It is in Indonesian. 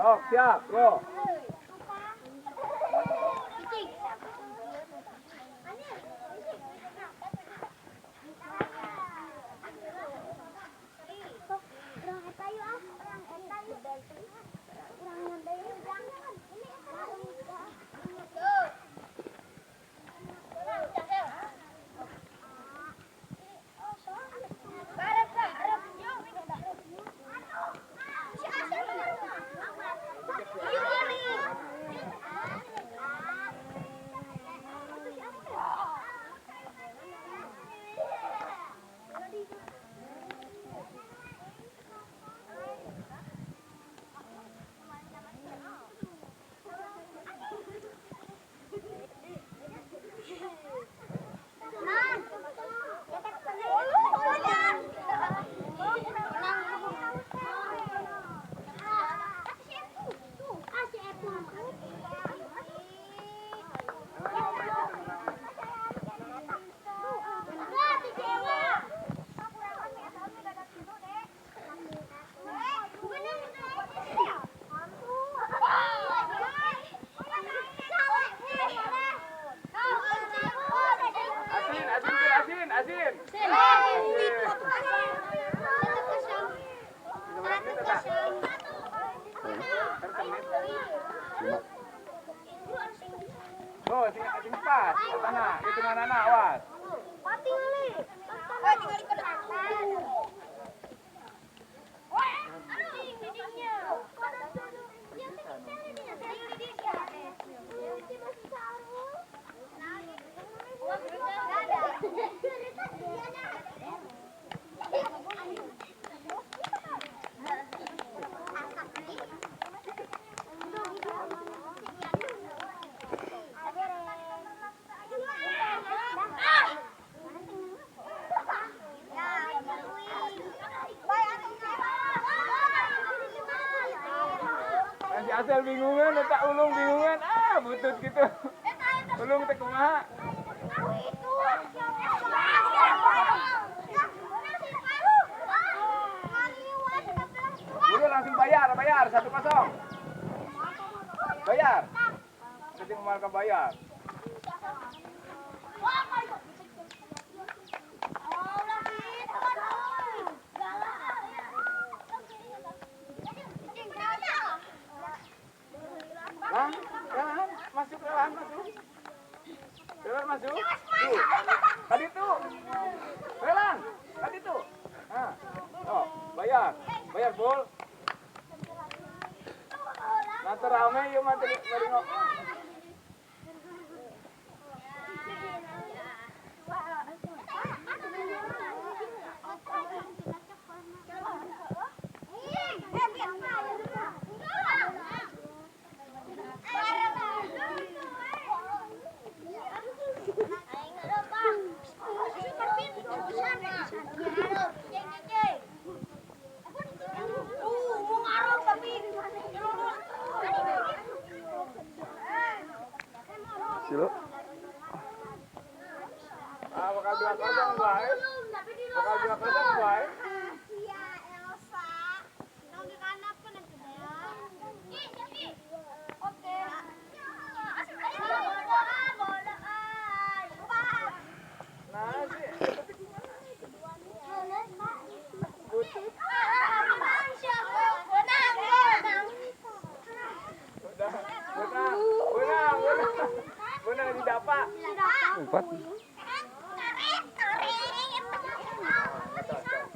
Sok, siap, bro. Asin. Oh, sing pas. Tanah, hitungan anak, awas. Mati kali. Tinggal ikut atas. Si Asel bingungan, tak ulung bingungan. Butut gitu. Ulung tak kumaha. Buru langsung bayar 1-0. Bayar. Jadi memalkan bayar. Jalan, masuk. Tuh. Tadi tuh. Jalan, tadi tuh. Nah. Oh, bayar full. Nanti rame yuk mari ngok. Silo. Bakal 2-0 bae. Bakal 2-0 bae. Nah, sih. Benang didapat. 4.